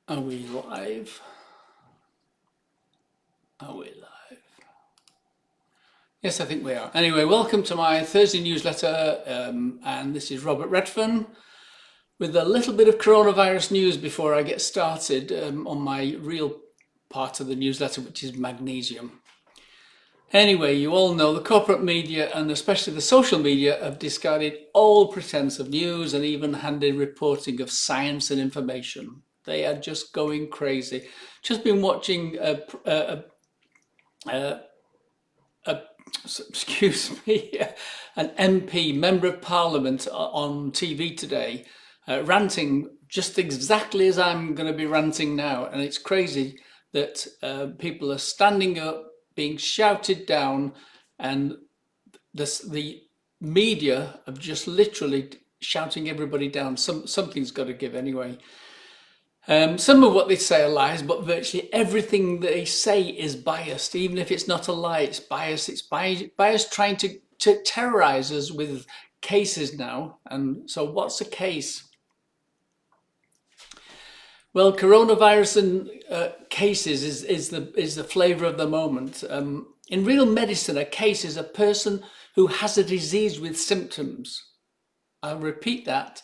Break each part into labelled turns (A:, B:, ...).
A: Are we live? Are we live? Yes, I think we are. Anyway, welcome to my Thursday newsletter, and this is Robert Redfern with a little bit of coronavirus news before I get started on my real part of the newsletter, which is magnesium. Anyway, you all know the corporate media and especially the social media have discarded all pretense of news and even handed reporting of science and information. They are just going crazy. Just been watching uh, excuse me, an MP, Member of Parliament, on TV today, ranting just exactly as I'm going to be ranting now. And it's crazy that people are standing up, being shouted down, and the media are just literally shouting everybody down. Something's got to give anyway. Some of what they say are lies, but virtually everything they say is biased. Even if it's not a lie, it's biased. It's biased trying to terrorize us with cases now. And so what's a case? Well, coronavirus and cases is the flavor of the moment. In real medicine, a case is a person who has a disease with symptoms. I'll repeat that.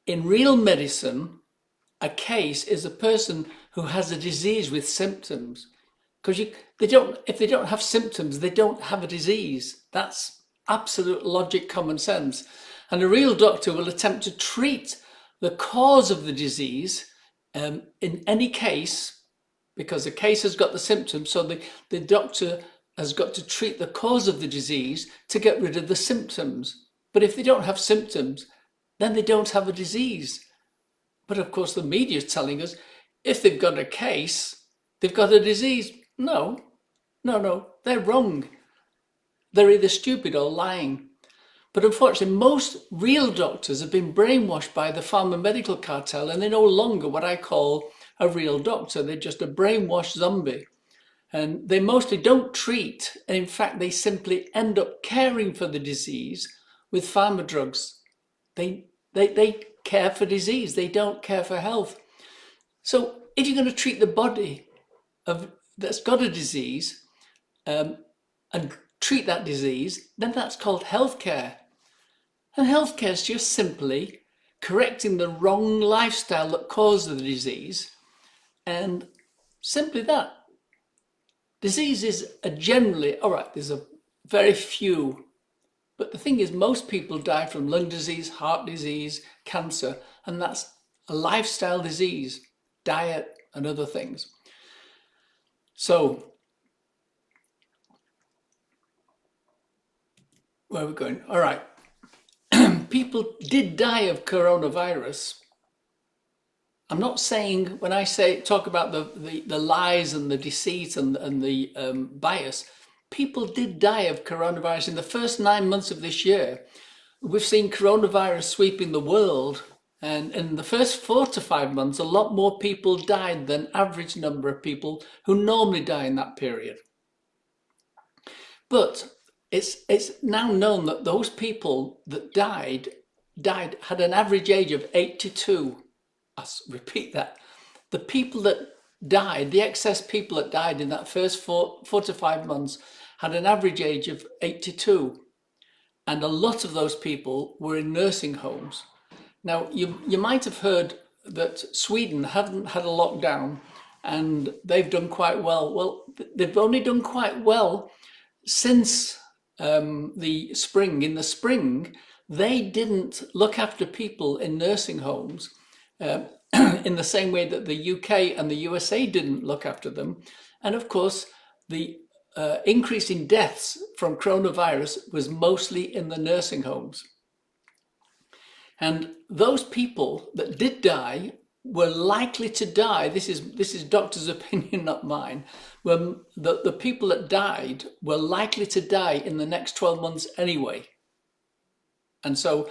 A: In real medicine, a case is a person who has a disease with symptoms, because if they don't have symptoms, they don't have a disease. That's absolute logic, common sense. And a real doctor will attempt to treat the cause of the disease in any case, because the case has got the symptoms. So the doctor has got to treat the cause of the disease to get rid of the symptoms. But if they don't have symptoms, then they don't have a disease. But of course, the media is telling us if they've got a case, they've got a disease. No, they're wrong. They're either stupid or lying. But unfortunately, most real doctors have been brainwashed by the pharma medical cartel, and they're no longer what I call a real doctor. They're just a brainwashed zombie. And they mostly don't treat, and in fact, they simply end up caring for the disease with pharma drugs. They care for disease. They don't care for health. So if you're going to treat the body that's got a disease and treat that disease, then that's called healthcare. And healthcare is just simply correcting the wrong lifestyle that caused the disease, and simply that. Diseases are generally, all right, there's a very few. But the thing is, most people die from lung disease, heart disease, cancer, and that's a lifestyle disease, diet and other things. So, where are we going? All right. People did die of coronavirus. I'm not saying, when I talk about the lies and the deceit and the bias, people did die of coronavirus in the first 9 months of this year. We've seen coronavirus sweeping the world, and in the first 4 to 5 months, a lot more people died than average number of people who normally die in that period. But it's now known that those people that died had an average age of 82. I repeat that. The people that died, the excess people that died in that first 4 to 5 months, had an average age of 82. And a lot of those people were in nursing homes. Now, you might have heard that Sweden hadn't had a lockdown and they've done quite well. Well, they've only done quite well since the spring. In the spring, they didn't look after people in nursing homes in the same way that the UK and the USA didn't look after them. And of course, the increase in deaths from coronavirus was mostly in the nursing homes. And those people that did die were likely to die. This is doctor's opinion, not mine. When the people that died were likely to die in the next 12 months anyway. And so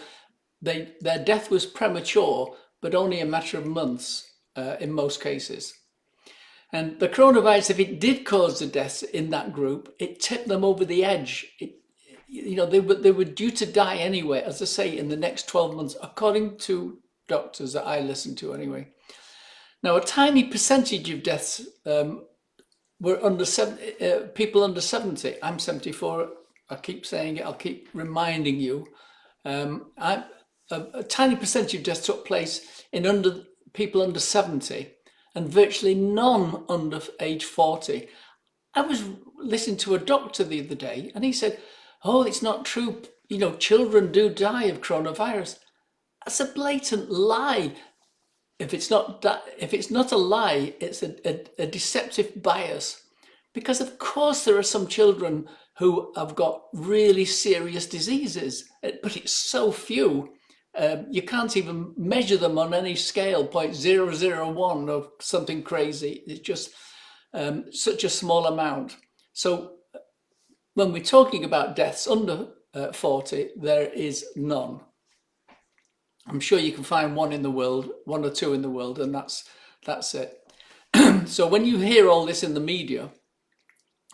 A: their death was premature, but only a matter of months in most cases. And the coronavirus, if it did cause the deaths in that group, it tipped them over the edge. They were due to die anyway, as I say, in the next 12 months, according to doctors that I listen to anyway. Now, a tiny percentage of deaths were people under 70. I'm 74. I keep saying it. I'll keep reminding you. I, a tiny percentage of deaths took place in people under 70, and virtually none under age 40. I was listening to a doctor the other day, and he said, "Oh, it's not true. You know, children do die of coronavirus." That's a blatant lie. If it's not a lie, it's a deceptive bias. Because of course there are some children who have got really serious diseases, but it's so few. You can't even measure them on any scale, 0.001 or something crazy. It's just such a small amount. So when we're talking about deaths under 40, there is none. I'm sure you can find one in the world, one or two in the world, and that's it. So when you hear all this in the media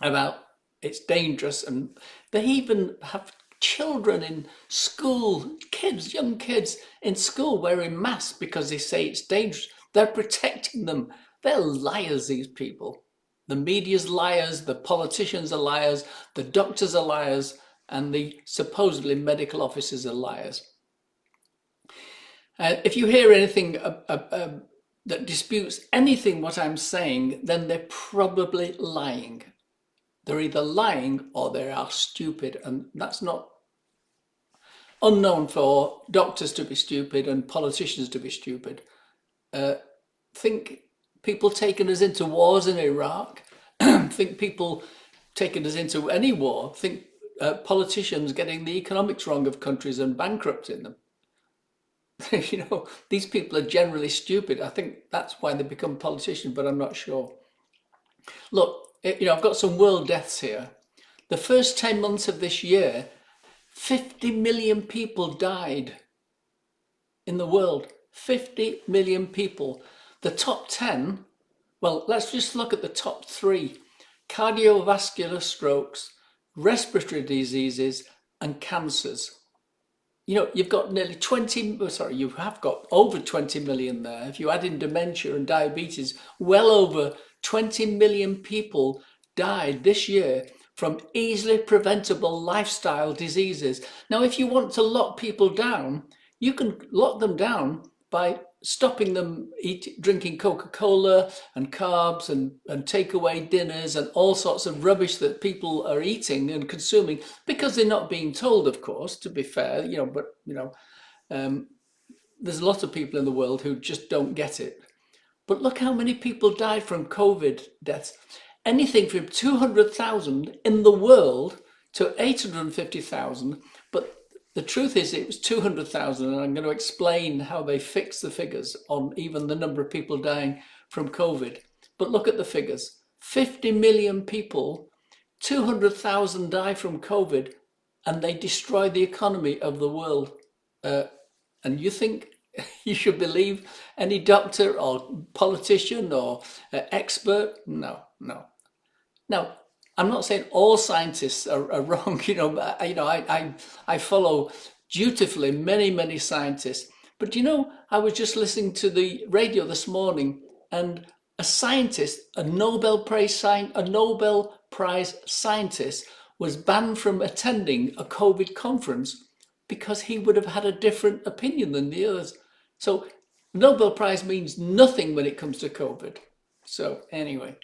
A: about it's dangerous, and they even have children in school, young kids in school wearing masks because they say it's dangerous. They're protecting them. They're liars, these people. The media's liars, the politicians are liars, the doctors are liars, and the supposedly medical officers are liars. If you hear anything that disputes anything what I'm saying, then they're probably lying. They're either lying or they are stupid, and that's not unknown for doctors to be stupid and politicians to be stupid. Think people taking us into wars in Iraq, think people taking us into any war, think politicians getting the economics wrong of countries and bankrupting them. You know, these people are generally stupid. I think that's why they become politicians, but I'm not sure. Look, you know, I've got some world deaths here. The first 10 months of this year, 50 million people died in the world. 50 million people. The top 10, well, let's just look at the top 3. Cardiovascular strokes, respiratory diseases, and cancers. You know, you've got you have got over 20 million there. If you add in dementia and diabetes, well over 20 million people died this year from easily preventable lifestyle diseases. Now, if you want to lock people down, you can lock them down by stopping them drinking Coca-Cola and carbs and takeaway dinners and all sorts of rubbish that people are eating and consuming because they're not being told, of course, to be fair, you know, but, you know, there's a lot of people in the world who just don't get it. But look how many people died from COVID deaths. Anything from 200,000 in the world to 850,000, but the truth is it was 200,000, and I'm going to explain how they fixed the figures on even the number of people dying from COVID. But look at the figures. 50 million people, 200,000 die from COVID, and they destroy the economy of the world. And you think you should believe any doctor or politician or expert? No. Now, I'm not saying all scientists are wrong. I follow dutifully many scientists. But you know, I was just listening to the radio this morning, and a scientist, a Nobel Prize scientist, was banned from attending a COVID conference because he would have had a different opinion than the others. So Nobel Prize means nothing when it comes to COVID. So anyway,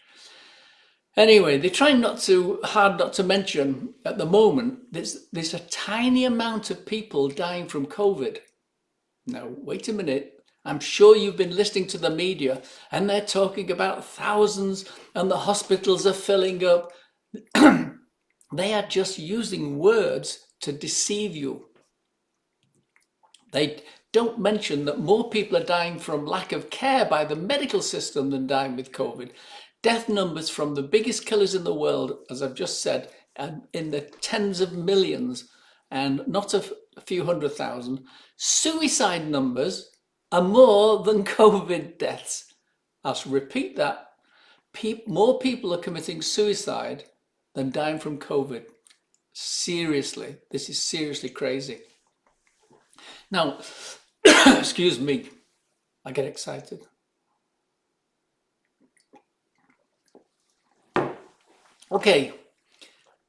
A: they try hard not to mention at the moment there's a tiny amount of people dying from COVID. Now, wait a minute. I'm sure you've been listening to the media and they're talking about thousands and the hospitals are filling up. They are just using words to deceive you. They don't mention that more people are dying from lack of care by the medical system than dying with COVID. Death numbers from the biggest killers in the world, as I've just said, and in the tens of millions and not a few 100,000. Suicide numbers are more than COVID deaths. I'll repeat that. More people are committing suicide than dying from COVID. Seriously, this is seriously crazy. Now, excuse me, I get excited. Okay,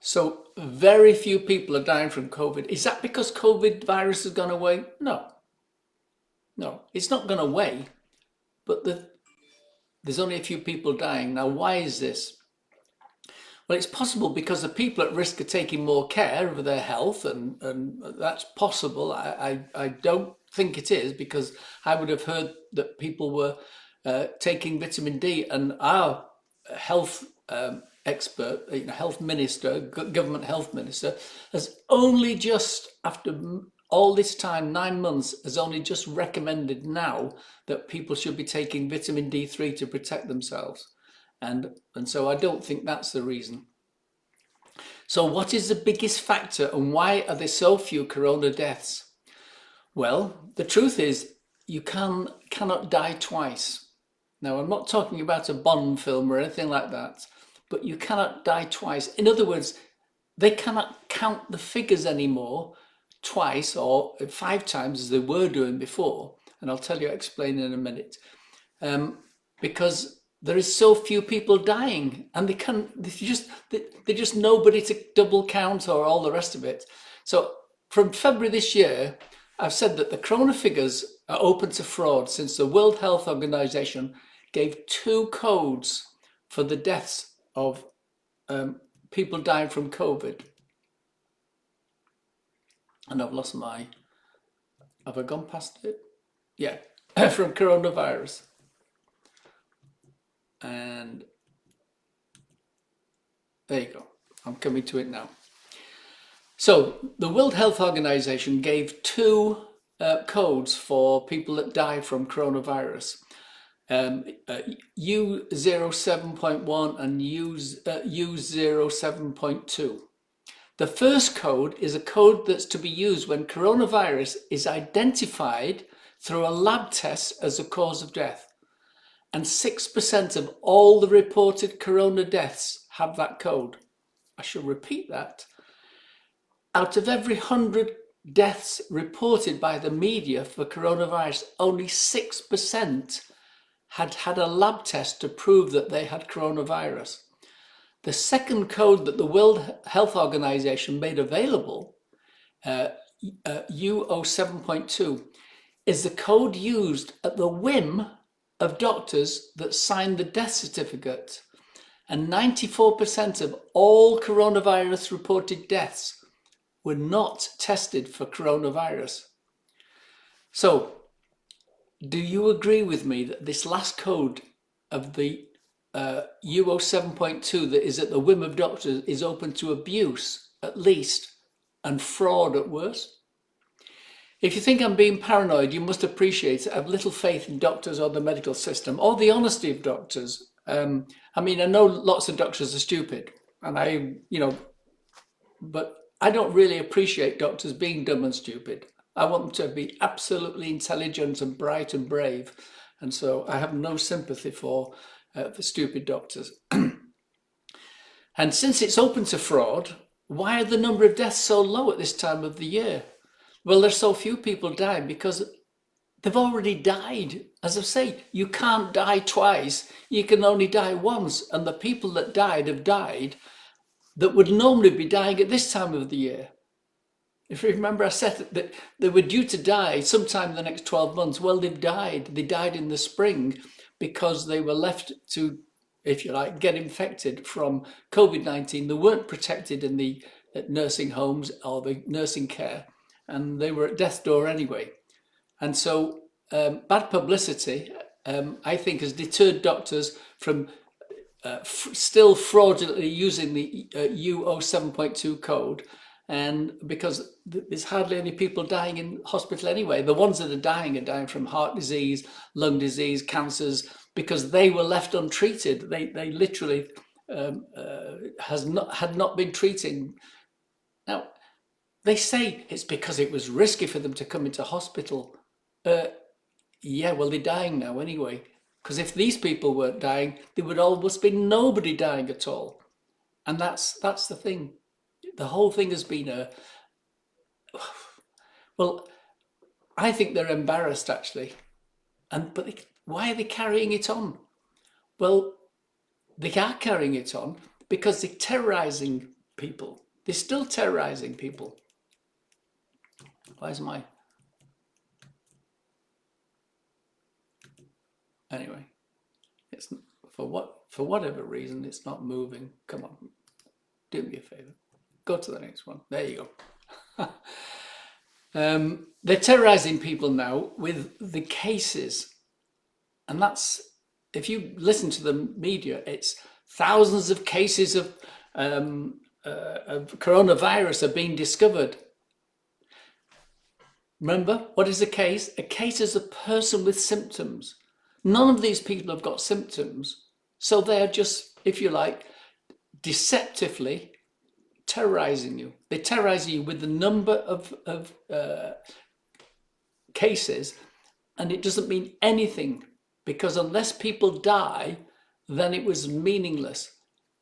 A: so very few people are dying from COVID. Is that because COVID virus has gone away? No, no, it's not gone away, but there's only a few people dying. Now, why is this? Well, it's possible because the people at risk are taking more care of their health, and that's possible. I don't think it is, because I would have heard that people were taking vitamin D, and our health expert, health minister, government health minister, has only just, after all this time, 9 months, has only just recommended now that people should be taking vitamin D3 to protect themselves. And so I don't think that's the reason. So what is the biggest factor, and why are there so few corona deaths? Well, the truth is you cannot die twice. Now, I'm not talking about a Bond film or anything like that, but you cannot die twice. In other words, they cannot count the figures anymore twice or 5 times as they were doing before. And I'll tell you, explain in a minute. Because there is so few people dying, and they're just nobody to double count or all the rest of it. So from February this year, I've said that the corona figures are open to fraud, since the World Health Organization gave 2 codes for the deaths of people dying from COVID. And I've lost my, have I gone past it? Yeah, from coronavirus. And there you go. I'm coming to it now. So the World Health Organization gave 2 codes for people that die from coronavirus. U07.1 and U07.2. The first code is a code that's to be used when coronavirus is identified through a lab test as a cause of death. And 6% of all the reported corona deaths have that code. I shall repeat that. Out of every 100 deaths reported by the media for coronavirus, only 6% had had a lab test to prove that they had coronavirus. The second code that the World Health Organization made available, U07.2, is the code used at the whim of doctors that signed the death certificate. And 94% of all coronavirus reported deaths were not tested for coronavirus. So, do you agree with me that this last code of the U07.2 that is at the whim of doctors is open to abuse at least, and fraud at worst? If you think I'm being paranoid, you must appreciate I have little faith in doctors or the medical system or the honesty of doctors. I mean, I know lots of doctors are stupid, and but I don't really appreciate doctors being dumb and stupid. I want them to be absolutely intelligent and bright and brave. And so I have no sympathy for stupid doctors. And since it's open to fraud, why are the number of deaths so low at this time of the year? Well, there's so few people dying because they've already died. As I say, you can't die twice. You can only die once. And the people that died have died that would normally be dying at this time of the year. If you remember, I said that they were due to die sometime in the next 12 months. Well, they've died. They died in the spring because they were left to, if you like, get infected from COVID-19. They weren't protected in the nursing homes or the nursing care, and they were at death's door anyway. And so bad publicity, I think, has deterred doctors from still fraudulently using the U07.2 code. And because there's hardly any people dying in hospital anyway. The ones that are dying from heart disease, lung disease, cancers, because they were left untreated. They literally had not been treating. Now, they say it's because it was risky for them to come into hospital. Yeah, well, they're dying now anyway. Because if these people weren't dying, there would almost be nobody dying at all. And that's the thing. The whole thing has been well, I think they're embarrassed actually. But why are they carrying it on? Well, they are carrying it on. because they're terrorizing people. They're still terrorizing people. Where's my... Anyway, it's for whatever reason, it's not moving. Come on, do me a favor. Go to the next one. There you go. They're terrorizing people now with the cases. And that's, if you listen to the media, it's thousands of cases of coronavirus are being discovered. Remember, what is a case? A case is a person with symptoms. None of these people have got symptoms. So they're just, if you like, deceptively terrorizing you. They terrorize you with the number of cases, and it doesn't mean anything, because unless people die, then it was meaningless.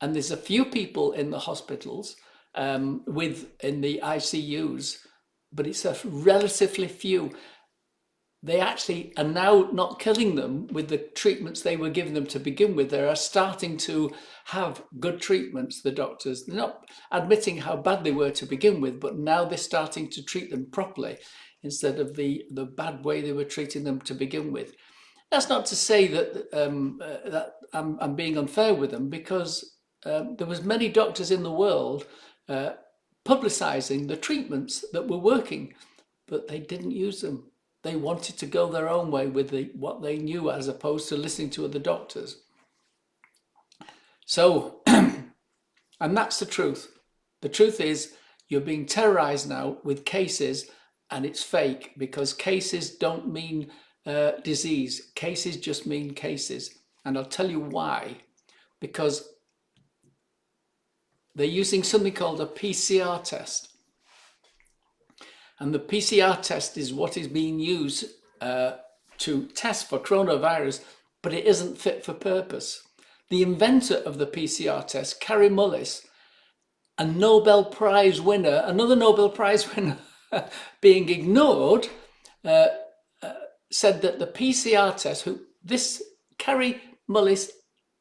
A: And there's a few people in the hospitals in the ICUs, but it's a relatively few. They actually are now not killing them with the treatments they were giving them to begin with. They are starting to have good treatments, the doctors. They're not admitting how bad they were to begin with, but now they're starting to treat them properly instead of the bad way they were treating them to begin with. That's not to say that that I'm being unfair with them, because there was many doctors in the world publicising the treatments that were working, but they didn't use them. They wanted to go their own way with what they knew, as opposed to listening to other doctors. So, and that's the truth. The truth is, you're being terrorized now with cases, and it's fake, because cases don't mean disease. Cases just mean cases. And I'll tell you why. Because they're using something called a PCR test. And the PCR test is what is being used to test for coronavirus, but it isn't fit for purpose. The inventor of the PCR test, Kary Mullis, a Nobel Prize winner, another Nobel Prize winner being ignored, said that the PCR test, Kary Mullis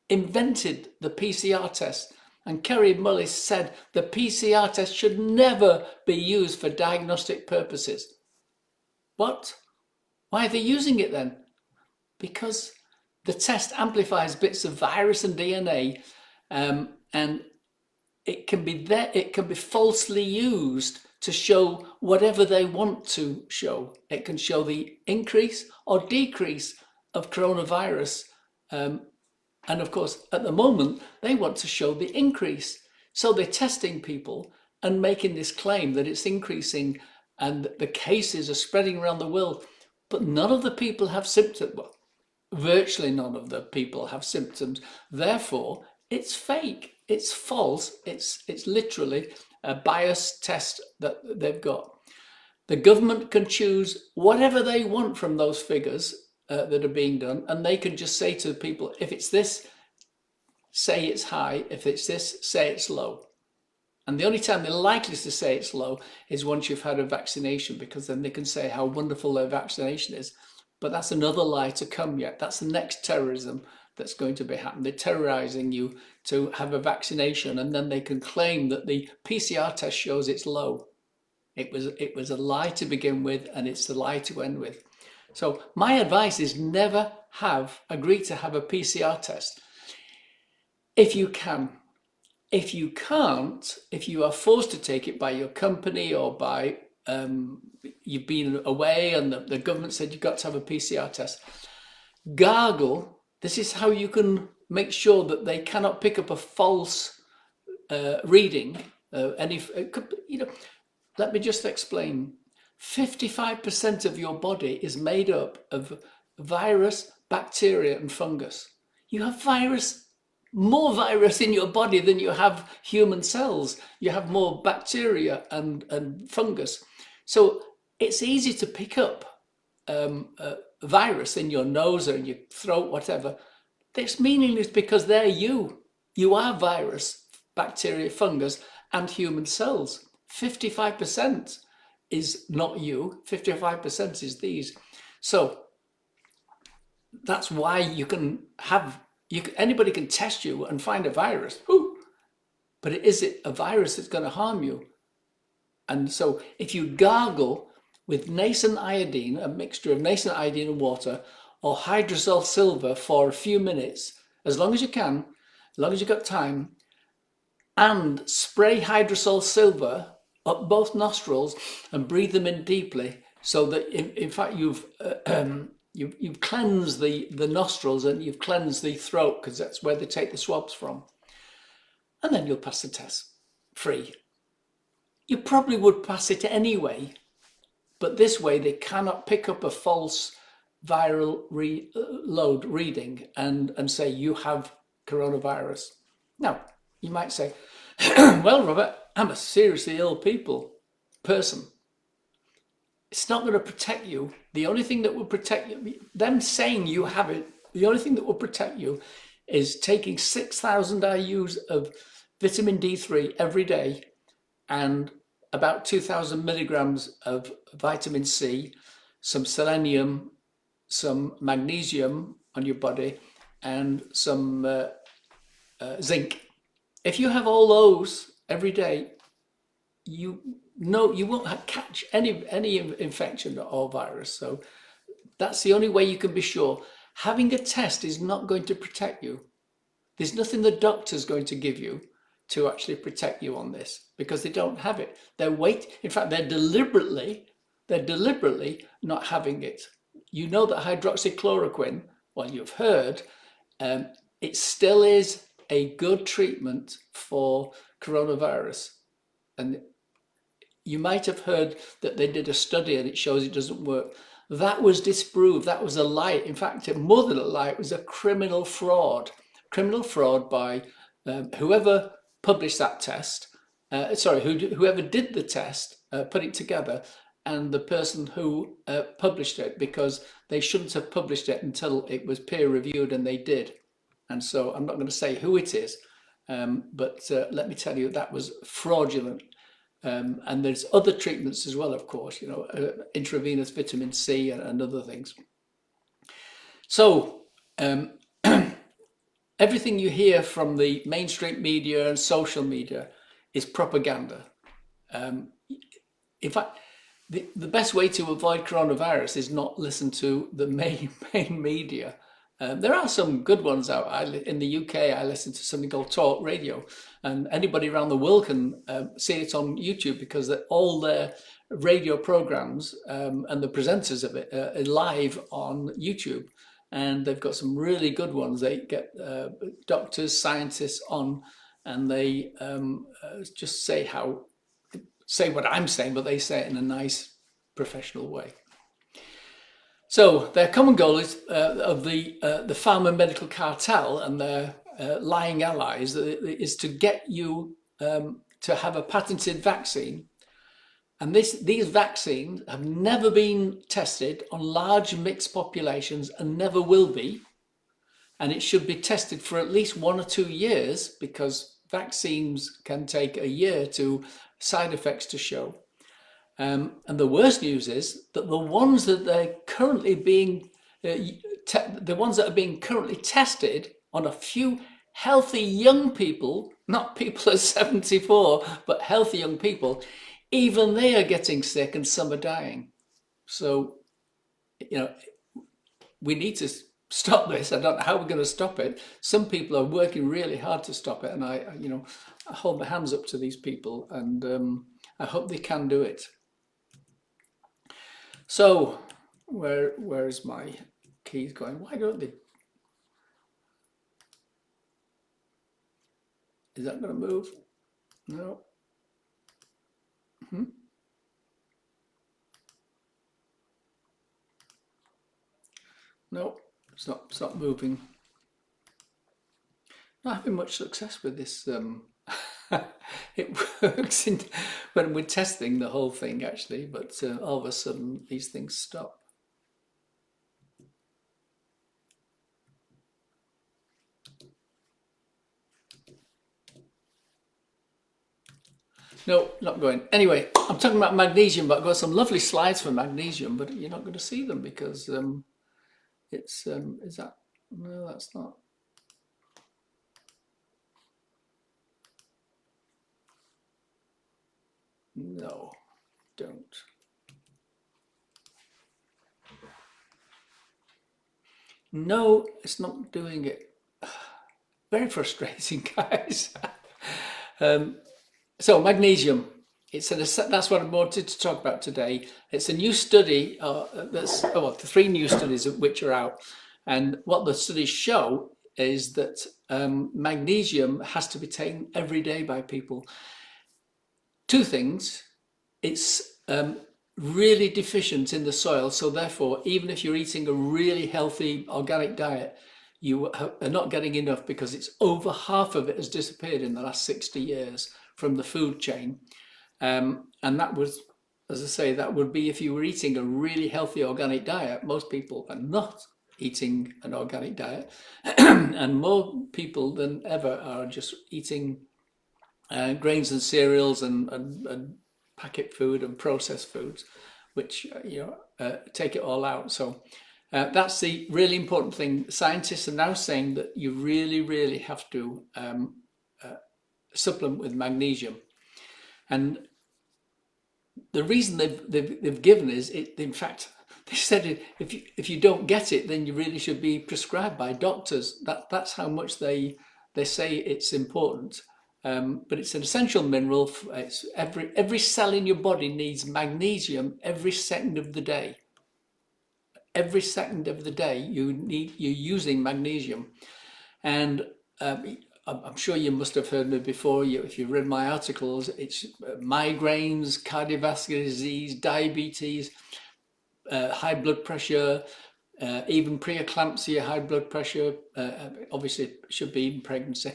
A: invented the PCR test. And Kary Mullis said the PCR test should never be used for diagnostic purposes. What? Why are they using it then? Because the test amplifies bits of virus and DNA, and it can be falsely used to show whatever they want to show. It can show the increase or decrease of coronavirus. And of course, at the moment, they want to show the increase. So they're testing people and making this claim that it's increasing and the cases are spreading around the world. But none of the people have symptoms. Well, virtually none of the people have symptoms. Therefore, it's fake. It's false. It's literally a biased test that they've got. The government can choose whatever they want from those figures that are being done, and they can just say to people, if it's this, say it's high. If it's this, say it's low. And the only time they're likely to say it's low is once you've had a vaccination, because then they can say how wonderful their vaccination is. But that's another lie to come yet. That's the next terrorism that's going to be happening. They're terrorizing you to have a vaccination, and then they can claim that the PCR test shows it's low. It was a lie to begin with, and it's a lie to end with. So my advice is never agree to have a PCR test if you can. If you can't, if you are forced to take it by your company or by you've been away and the government said you've got to have a PCR test, gargle. This is how you can make sure that they cannot pick up a false reading. Let me just explain. 55% of your body is made up of virus, bacteria, and fungus. You have more virus in your body than you have human cells. You have more bacteria and fungus. So it's easy to pick up virus in your nose or in your throat, whatever. It's meaningless because they're you. You are virus, bacteria, fungus, and human cells. 55% is not you, 55% is these. So that's why anybody can test you and find a virus. but is it a virus that's going to harm you? And so if you gargle with nascent iodine, a mixture of nascent iodine and water, or hydrosol silver for a few minutes, as long as you can, as long as you've got time, and spray hydrosol silver up both nostrils and breathe them in deeply, so that in fact you've cleansed the nostrils and you've cleansed the throat, because that's where they take the swabs from. And then you'll pass the test free. You probably would pass it anyway, but this way they cannot pick up a false viral load reading and say you have coronavirus. Now, you might say, well, Robert, I'm a seriously ill person. It's not going to protect you. The only thing that will protect you, them saying you have it, the only thing that will protect you is taking 6,000 IUs of vitamin D3 every day and about 2,000 milligrams of vitamin C, some selenium, some magnesium on your body, and some zinc. If you have all those every day, you won't catch any infection or virus. So that's the only way you can be sure. Having a test is not going to protect you. There's nothing the doctor's going to give you to actually protect you on this, because they don't have it. In fact, they're deliberately not having it. You know that hydroxychloroquine, well, you've heard, it still is a good treatment for coronavirus. And you might have heard that they did a study and it shows it doesn't work. That was disproved. That was a lie. In fact, more than a lie, it was a criminal fraud. Criminal fraud by whoever published that test, whoever did the test, put it together, and the person who published it, because they shouldn't have published it until it was peer reviewed, and they did. And so I'm not going to say who it is, but let me tell you, that was fraudulent. And there's other treatments as well, of course, intravenous vitamin C and other things. So everything you hear from the mainstream media and social media is propaganda. In fact, the best way to avoid coronavirus is not listen to the main media. There are some good ones out. In the UK, I listen to something called Talk Radio, and anybody around the world can see it on YouTube, because all their radio programs and the presenters of it are live on YouTube. And they've got some really good ones. They get doctors, scientists on, and they just say what I'm saying, but they say it in a nice, professional way. So their common goal is of the pharma medical cartel and their lying allies is to get you to have a patented vaccine. And these vaccines have never been tested on large mixed populations and never will be. And it should be tested for at least 1 or 2 years, because vaccines can take a year to side effects to show. And the worst news is that the ones that they're currently are being currently tested on a few healthy young people, not people at 74, but healthy young people, even they are getting sick and some are dying. So, we need to stop this. I don't know how we're going to stop it. Some people are working really hard to stop it, and I hold my hands up to these people, and I hope they can do it. So, where is my keys going? Why don't they? Is that going to move? No. No, it's not moving. Not having much success with this. It works when we're testing the whole thing, actually, but all of a sudden these things stop. No, not going. Anyway, I'm talking about magnesium, but I've got some lovely slides for magnesium, but you're not going to see them because is that, no, that's not. No, don't. No, it's not doing it. Very frustrating, guys. So magnesium. That's what I wanted to talk about today. It's a new study. The three new studies of which are out, and what the studies show is that magnesium has to be taken every day by people. Two things: it's really deficient in the soil, so therefore, even if you're eating a really healthy organic diet, you are not getting enough because it's over half of it has disappeared in the last 60 years from the food chain. And that was, as I say, that would be if you were eating a really healthy organic diet. Most people are not eating an organic diet, and more people than ever are just eating grains and cereals and packet food and processed foods, which take it all out. So that's the really important thing. Scientists are now saying that you really, really have to supplement with magnesium, and the reason they've given is in fact they said if you don't get it, then you really should be prescribed by doctors. That's how much they say it's important. But it's an essential mineral. It's every cell in your body needs magnesium every second of the day. Every second of the day you're using magnesium, and I'm sure you must have heard me before. If you've read my articles, it's migraines, cardiovascular disease, diabetes, high blood pressure, even preeclampsia, high blood pressure. Obviously, it should be in pregnancy.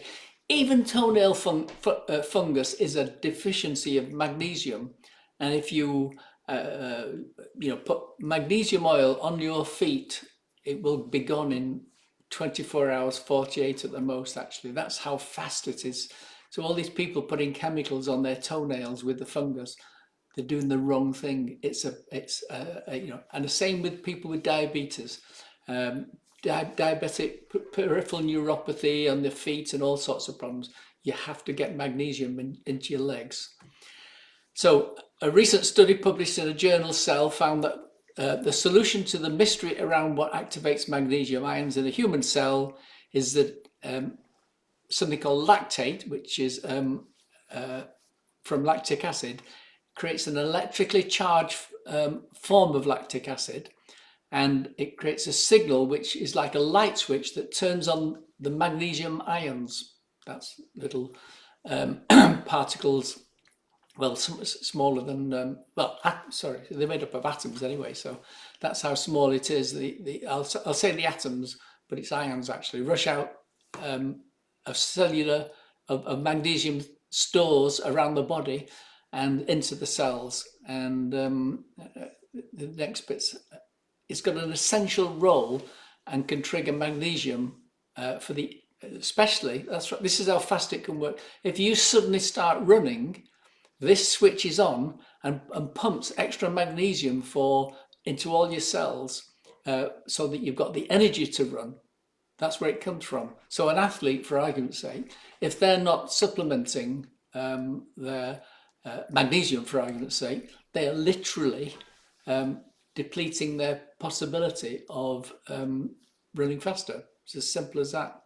A: Even toenail fungus is a deficiency of magnesium, and if you put magnesium oil on your feet, it will be gone in 24 hours, 48 at the most. Actually, that's how fast it is. So all these people putting chemicals on their toenails with the fungus, they're doing the wrong thing. And the same with people with diabetes. Diabetic peripheral neuropathy on the feet and all sorts of problems. You have to get magnesium into your legs. So a recent study published in a journal Cell found that the solution to the mystery around what activates magnesium ions in a human cell is that something called lactate, which is from lactic acid, creates an electrically charged form of lactic acid, and it creates a signal which is like a light switch that turns on the magnesium ions. That's little particles, well, smaller than, they're made up of atoms anyway, so that's how small it is. I'll say the atoms, but it's ions actually, rush out of magnesium stores around the body and into the cells. And the next bit's, it's got an essential role and can trigger magnesium especially, this is how fast it can work. If you suddenly start running, this switches on and pumps extra magnesium into all your cells so that you've got the energy to run. That's where it comes from. So an athlete, for argument's sake, if they're not supplementing their magnesium, for argument's sake, they are literally depleting their possibility of running faster. It's as simple as that.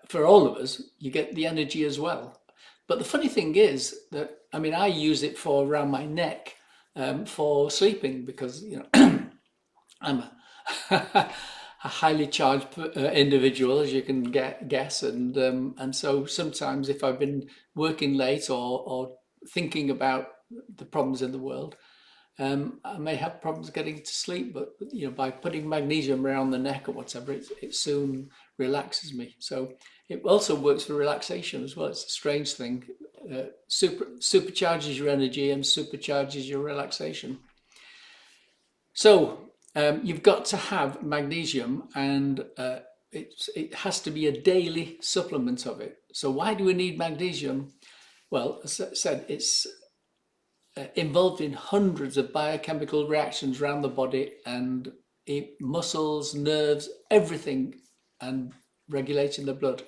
A: For all of us, you get the energy as well. But the funny thing is that, I use it for around my neck for sleeping because, I'm a highly charged individual, as you can guess. And so sometimes if I've been working late or thinking about the problems in the world, I may have problems getting to sleep, but by putting magnesium around the neck or whatever, it soon relaxes me. So it also works for relaxation as well. It's a strange thing. Supercharges your energy and supercharges your relaxation. So you've got to have magnesium, and it has to be a daily supplement of it. So why do we need magnesium? Well, as I said, it's involved in hundreds of biochemical reactions around the body and muscles, nerves, everything, and regulating the blood.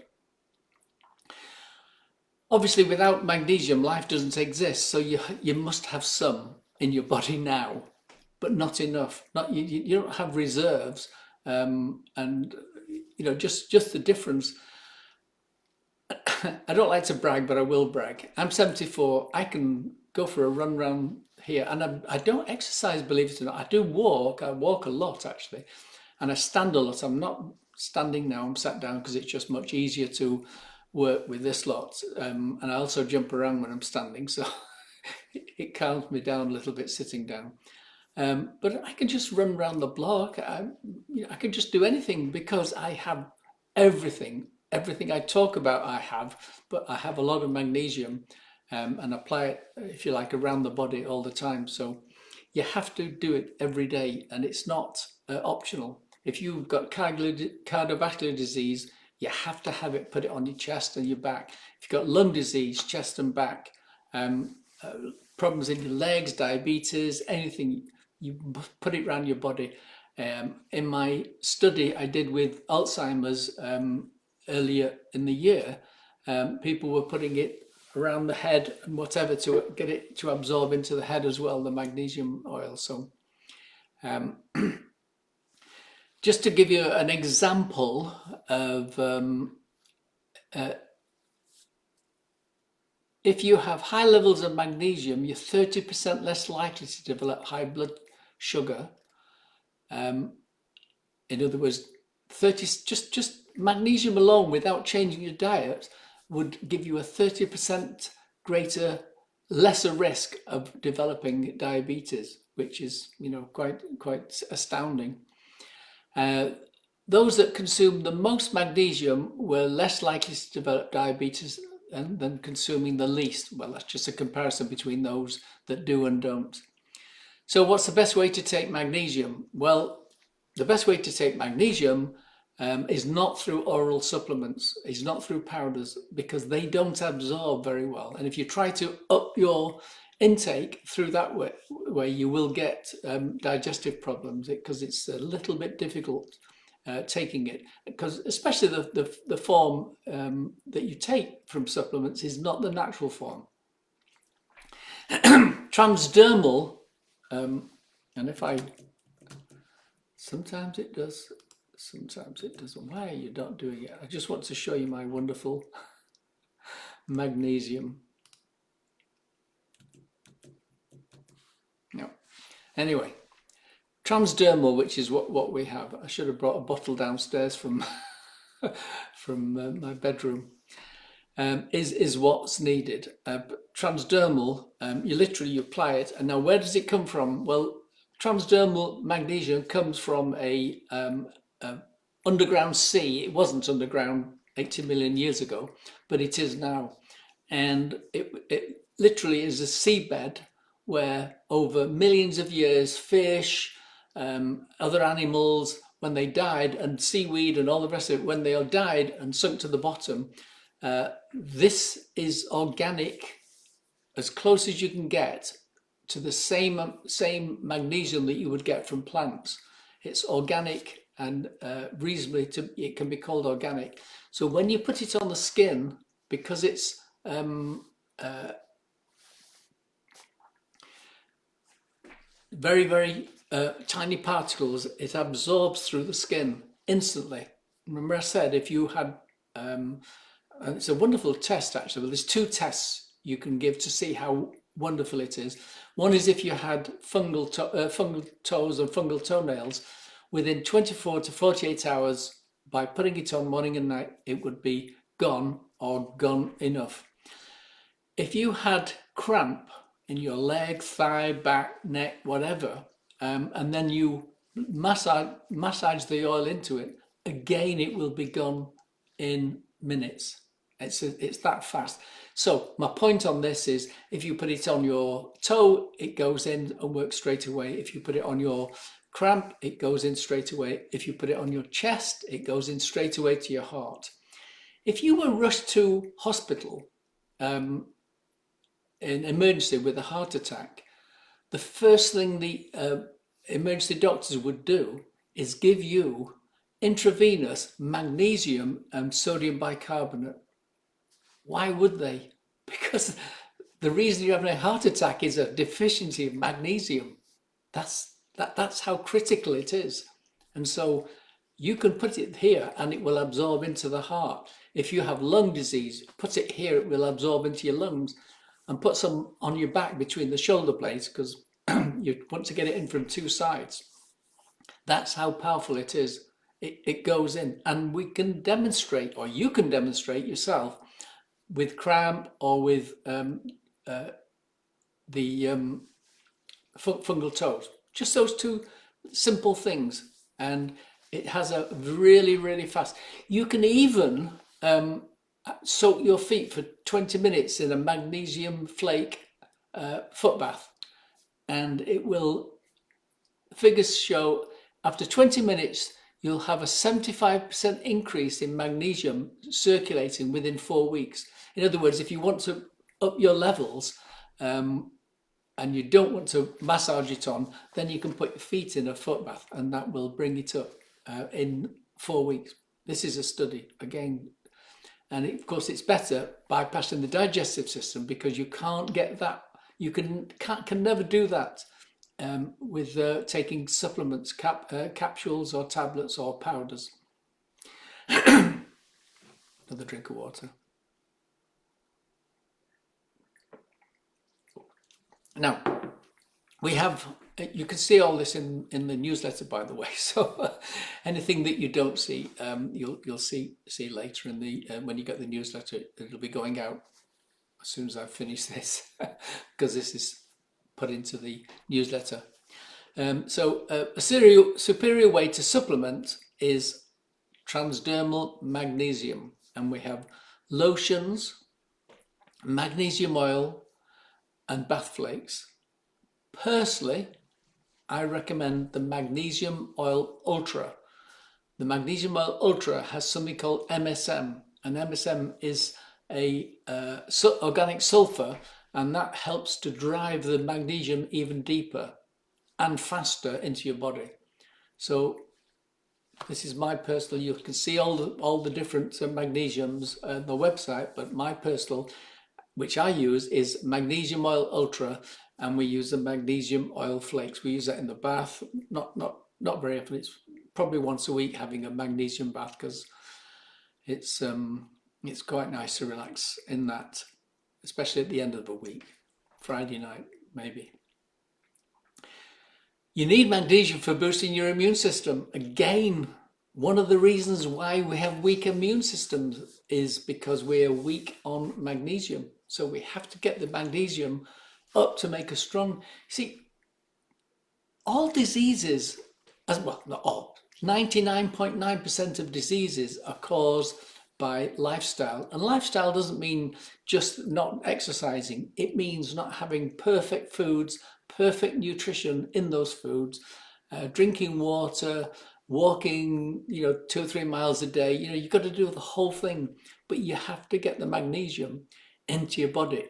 A: Obviously, without magnesium, life doesn't exist. So you must have some in your body now, but not enough. Not you don't have reserves, and just the difference. I don't like to brag, but I will brag. I'm 74. I can go for a run round here, and I don't exercise, believe it or not. I do walk. I walk a lot actually, and I stand a lot. I'm not standing now. I'm sat down because it's just much easier to work with this lot. And I also jump around when I'm standing, so it calms me down a little bit sitting down. But I can just run around the block. I can just do anything because I have everything. Everything I talk about, I have, but I have a lot of magnesium, and apply it, if you like, around the body all the time. So you have to do it every day, and it's not optional. If you've got cardiovascular disease, you have to have it. Put it on your chest and your back. If you've got lung disease, chest and back, um, uh, problems in your legs, diabetes, anything, you put it around your body. In my study I did with Alzheimer's earlier in the year, people were putting it around the head and whatever to get it to absorb into the head as well, the magnesium oil. So um, just to give you an example of uh, if you have high levels of magnesium, you're 30% less likely to develop high blood sugar. In other words, 30 just magnesium alone without changing your diet would give you a 30% greater, lesser risk of developing diabetes, which is quite astounding. Those that consumed the most magnesium were less likely to develop diabetes than consuming the least. Well, that's just a comparison between those that do and don't. So what's the best way to take magnesium? Well, the best way to take magnesium is not through oral supplements, is not through powders, because they don't absorb very well. And if you try to up your intake through that way you will get digestive problems, because it's a little bit difficult taking it, because especially the form that you take from supplements is not the natural form. Transdermal, and if I, sometimes it does, sometimes it doesn't. Why are you not doing it? I just want to show you my wonderful magnesium. No. Anyway, transdermal, which is what we have. I should have brought a bottle downstairs from from my bedroom. Is what's needed. Transdermal, you apply it, and now where does it come from? Well, transdermal magnesium comes from a underground sea. It wasn't underground 80 million years ago, but it is now, and it literally is a seabed where over millions of years, fish, other animals, when they died, and seaweed and all the rest of it, when they all died and sunk to the bottom, this is organic, as close as you can get to the same magnesium that you would get from plants. It's organic and reasonably it can be called organic. So when you put it on the skin, because it's very, very tiny particles, it absorbs through the skin instantly. Remember I said if you had, and it's a wonderful test actually, well, there's two tests you can give to see how wonderful it is. One is if you had fungal toes and fungal toenails, within 24 to 48 hours, by putting it on morning and night, it would be gone or gone enough. If you had cramp in your leg, thigh, back, neck, whatever, and then you massage the oil into it, again it will be gone in minutes. It's that fast. So my point on this is, if you put it on your toe, it goes in and works straight away. If you put it on your cramp, it goes in straight away. If you put it on your chest, it goes in straight away to your heart. If you were rushed to hospital in emergency with a heart attack, the first thing the emergency doctors would do is give you intravenous magnesium and sodium bicarbonate. Why would they? because the reason you're having a heart attack is a deficiency of magnesium. That's how critical it is. And so you can put it here and it will absorb into the heart. If you have lung disease, put it here, it will absorb into your lungs. And put some on your back between the shoulder blades, because you want to get it in from two sides. That's how powerful it is. It goes in, and we can demonstrate, or you can demonstrate yourself, with cramp or with the fungal toes. Just those two simple things, and it has a really, really fast. You can even soak your feet for 20 minutes in a magnesium flake foot bath, and it will, figures show, after 20 minutes you'll have a 75% increase in magnesium circulating within 4 weeks. In other words, if you want to up your levels and you don't want to massage it on, then you can put your feet in a foot bath and that will bring it up in 4 weeks. This is a study again. And of course, it's better bypassing the digestive system, because you can't get that. You can never do that with taking supplements, capsules or tablets or powders. Another drink of water. Now, we have, you can see all this in the newsletter, by the way. So anything that you don't see, you'll see later in the when you get the newsletter. It'll be going out as soon as I finish this, because this is put into the newsletter. So a superior way to supplement is transdermal magnesium, and we have lotions, magnesium oil, and bath flakes. Personally, I recommend the Magnesium Oil Ultra. The Magnesium Oil Ultra has something called MSM, and MSM is a organic sulfur, and that helps to drive the magnesium even deeper and faster into your body. So this is my personal, you can see all the different magnesiums on the website, but my personal, which I use, is Magnesium Oil Ultra, and we use the magnesium oil flakes. We use that in the bath, not very often. It's probably once a week having a magnesium bath, because it's quite nice to relax in that, especially at the end of the week, Friday night maybe. You need magnesium for boosting your immune system. Again, one of the reasons why we have weak immune systems is because we are weak on magnesium. So we have to get the magnesium up to make us strong. See, all diseases, as well, not all, 99.9% of diseases are caused by lifestyle. And lifestyle doesn't mean just not exercising. It means not having perfect foods, perfect nutrition in those foods, drinking water, walking, 2 or 3 miles a day. You've got to do the whole thing, but you have to get the magnesium into your body.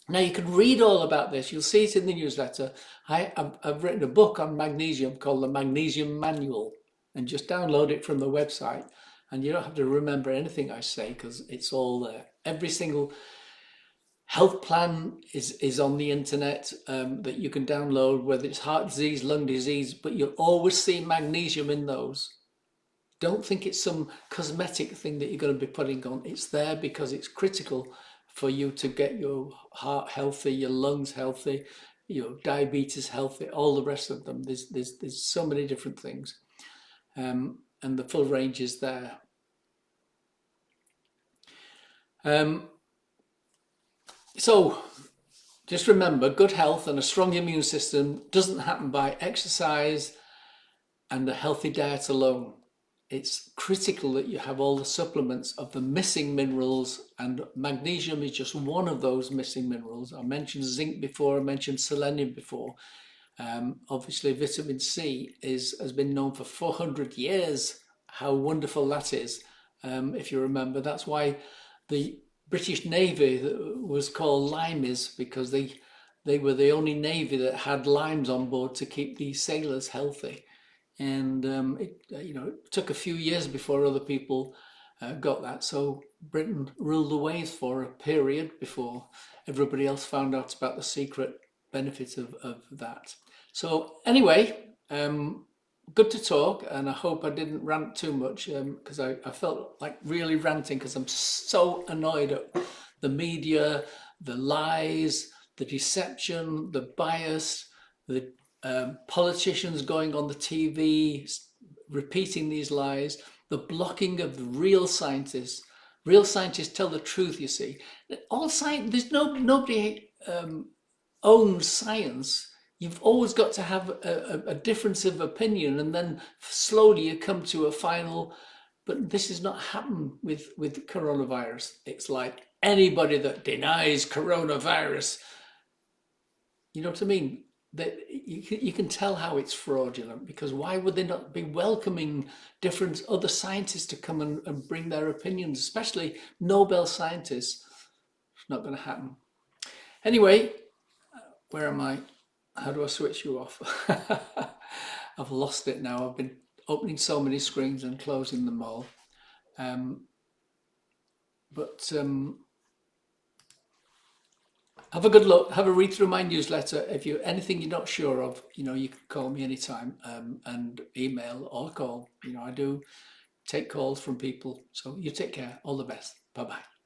A: Now, you can read all about this. You'll see it in the newsletter. I've written a book on magnesium called The Magnesium Manual, and just download it from the website. And you don't have to remember anything I say, because it's all there. Every single health plan is on the internet that you can download, whether it's heart disease, lung disease, but you'll always see magnesium in those. Don't think it's some cosmetic thing that you're going to be putting on. It's there because it's critical for you to get your heart healthy, your lungs healthy, your diabetes healthy, all the rest of them. There's so many different things. And the full range is there. So just remember, good health and a strong immune system doesn't happen by exercise and a healthy diet alone. It's critical that you have all the supplements of the missing minerals, and magnesium is just one of those missing minerals. I mentioned zinc before, I mentioned selenium before. Obviously, vitamin C has been known for 400 years, how wonderful that is. If you remember, that's why the British Navy was called limeys, because they were the only navy that had limes on board to keep the sailors healthy. And it took a few years before other people got that. So Britain ruled the waves for a period before everybody else found out about the secret benefits of that. So anyway, good to talk, and I hope I didn't rant too much, because I felt like really ranting because I'm so annoyed at the media, the lies, the deception, the bias, the politicians going on the TV repeating these lies, the blocking of the real scientists. Real scientists tell the truth. You see, all science. There's nobody owns science. You've always got to have a difference of opinion, and then slowly you come to a final. But this has not happened with coronavirus. It's like anybody that denies coronavirus, you know what I mean? That you can tell how it's fraudulent, because why would they not be welcoming different other scientists to come and bring their opinions, especially Nobel scientists? It's not going to happen. Anyway, where am I? How do I switch you off? I've lost it now. I've been opening so many screens and closing them all. But have a good look. Have a read through my newsletter. If you anything you're not sure of, you can call me anytime, and email or call. I do take calls from people. So you take care. All the best. Bye bye.